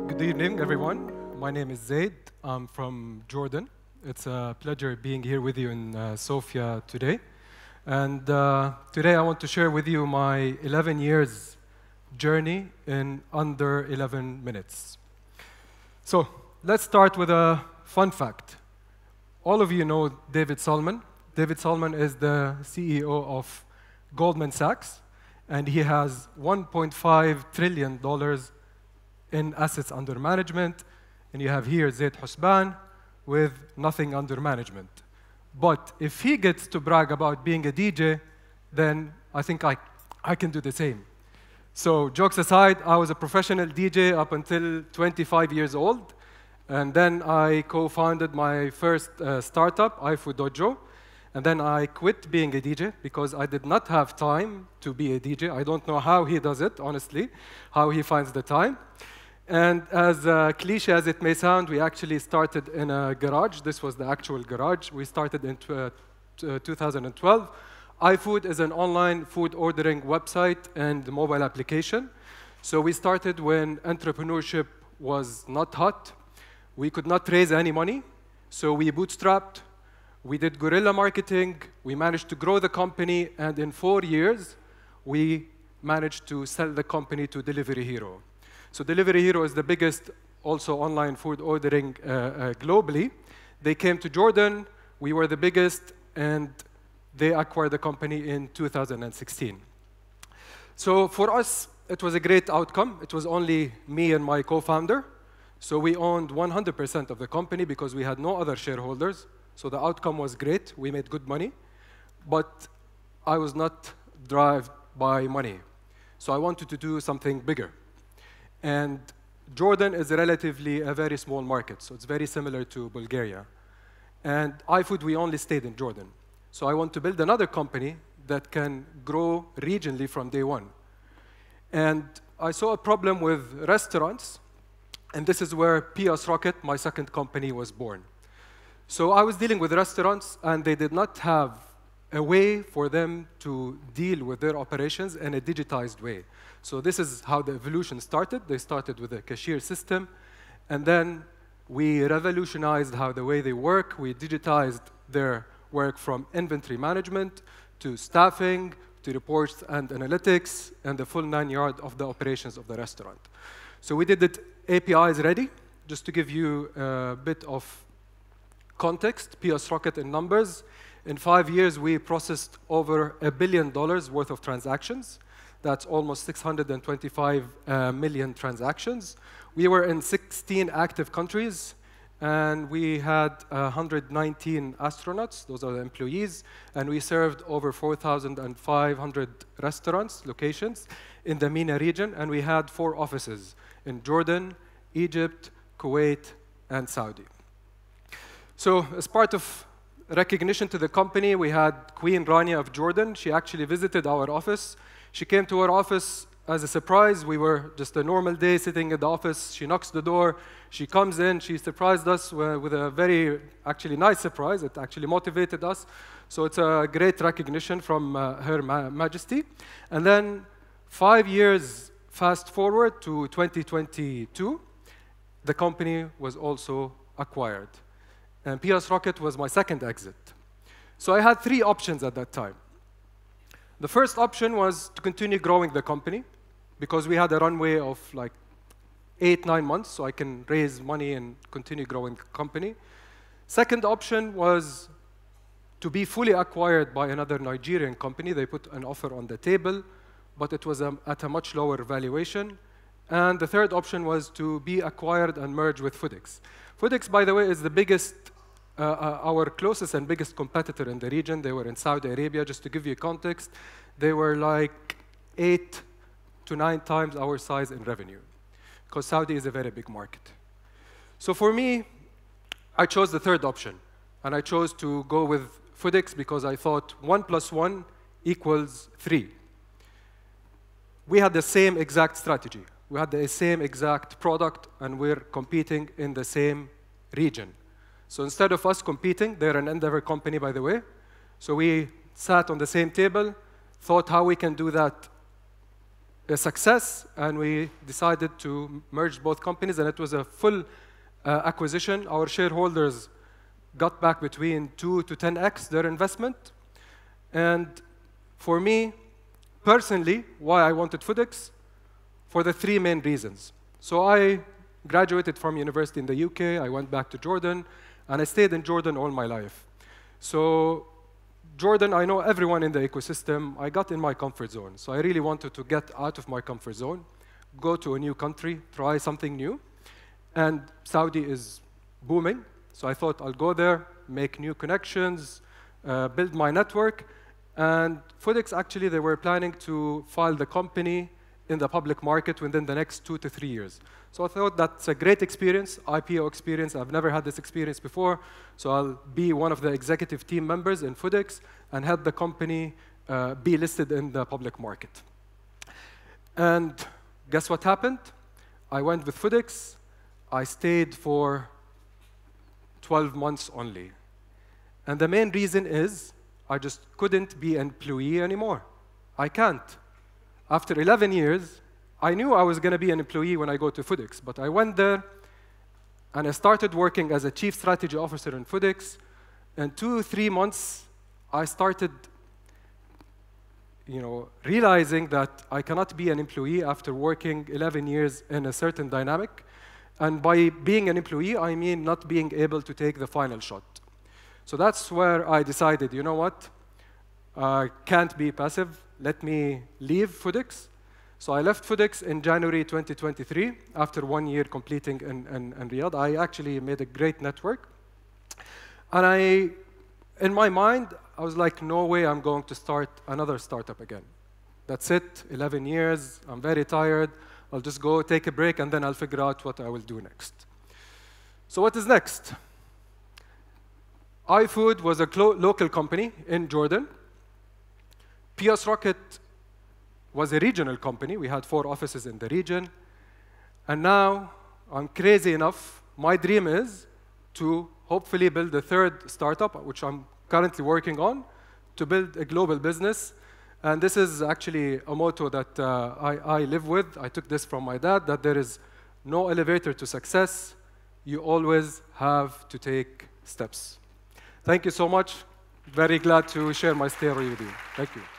Good evening, everyone. My name is Zaid. I'm from Jordan. It's a pleasure being here with you in Sofia today. And today I want to share with you my 11 years journey in under 11 minutes. So let's start with a fun fact. All of you know David Solomon. David Solomon is the CEO of Goldman Sachs, and he has $1.5 trillion in assets under management. And you have here Zeid Husban with nothing under management. But if he gets to brag about being a DJ, then I think I can do the same. So jokes aside, I was a professional DJ up until 25 years old. And then I co-founded my first startup, iFood. And then I quit being a DJ because I did not have time to be a DJ. I don't know how he does it, honestly, how he finds the time. And as cliche as it may sound, we actually started in a garage. This was the actual garage. We started in 2012. iFood is an online food ordering website and mobile application. So we started when entrepreneurship was not hot. We could not raise any money, so we bootstrapped. We did guerrilla marketing. We managed to grow the company, and in 4 years, we managed to sell the company to Delivery Hero. So Delivery Hero is the biggest also online food ordering globally. They came to Jordan. We were the biggest, and they acquired the company in 2016. So for us, it was a great outcome. It was only me and my co-founder. So we owned 100% of the company because we had no other shareholders. So the outcome was great. We made good money. But I was not driven by money. So I wanted to do something bigger. And Jordan is relatively a very small market. So it's very similar to Bulgaria. And iFood, we only stayed in Jordan. So I want to build another company that can grow regionally from day one. And I saw a problem with restaurants. And this is where PS Rocket, my second company, was born. So I was dealing with restaurants, and they did not have a way for them to deal with their operations in a digitized way. So this is how the evolution started. They started with a cashier system, and then we revolutionized how the way they work. We digitized their work from inventory management to staffing to reports and analytics and the full 9 yards of the operations of the restaurant. So we did it APIs ready. Just to give you a bit of context, PS Rocket in numbers, in 5 years, we processed over $1 billion worth of transactions. That's almost 625 million transactions. We were in 16 active countries, and we had 119 astronauts. Those are the employees. And we served over 4,500 restaurants, locations, in the MENA region. And we had 4 offices in Jordan, Egypt, Kuwait, and Saudi. So as part of recognition to the company, we had Queen Rania of Jordan. She actually visited our office. She came to our office as a surprise. We were just a normal day sitting in the office. She knocks the door. She comes in. She surprised us with a very, actually nice surprise. It actually motivated us. So it's a great recognition from Her Majesty. And then 5 years fast forward to 2022, the company was also acquired. And PS Rocket was my second exit. So I had 3 options at that time. The first option was to continue growing the company because we had a runway of like 8-9 months, so I can raise money and continue growing the company. Second option was to be fully acquired by another Nigerian company. They put an offer on the table, but it was at a much lower valuation. And the third option was to be acquired and merge with Foodix. Foodix, by the way, is the biggest, our closest and biggest competitor in the region. They were in Saudi Arabia. Just to give you context, they were like 8 to 9 times our size in revenue, because Saudi is a very big market. So for me, I chose the third option. And I chose to go with Foodix because I thought 1 + 1 = 3. We had the same exact strategy. We had the same exact product, and we're competing in the same region. So instead of us competing, they're an Endeavor company, by the way. So we sat on the same table, thought how we can do that a success, and we decided to merge both companies, and it was a full acquisition. Our shareholders got back between 2 to 10x their investment. And for me, personally, why I wanted FoodX? For the 3 main reasons. So I graduated from university in the UK, I went back to Jordan, and I stayed in Jordan all my life. So Jordan, I know everyone in the ecosystem. I got in my comfort zone. So I really wanted to get out of my comfort zone, go to a new country, try something new. And Saudi is booming. So I thought I'll go there, make new connections, build my network. And FoodX, actually, they were planning to file the company in the public market within the next 2 to 3 years. So I thought that's a great experience, IPO experience. I've never had this experience before. So I'll be one of the executive team members in FoodX and help the company be listed in the public market. And guess what happened? I went with FoodX. I stayed for 12 months only. And the main reason is I just couldn't be an employee anymore. I can't. After 11 years, I knew I was going to be an employee when I go to FoodX, but I went there, and I started working as a chief strategy officer in FoodX. In 2 or 3 months, I started realizing that I cannot be an employee after working 11 years in a certain dynamic. And by being an employee, I mean not being able to take the final shot. So that's where I decided, you know what? I can't be passive. Let me leave FoodX. So I left FoodX in January 2023, after 1 year completing in Riyadh. I actually made a great network. And in my mind, I was like, no way I'm going to start another startup again. That's it, 11 years, I'm very tired. I'll just go take a break, and then I'll figure out what I will do next. So what is next? iFood was a local company in Jordan. PS Rocket was a regional company. We had 4 offices in the region. And now, I'm crazy enough, my dream is to hopefully build a 3rd startup, which I'm currently working on, to build a global business. And this is actually a motto that I live with. I took this from my dad, that there is no elevator to success. You always have to take steps. Thank you so much. Very glad to share my story with you. Thank you.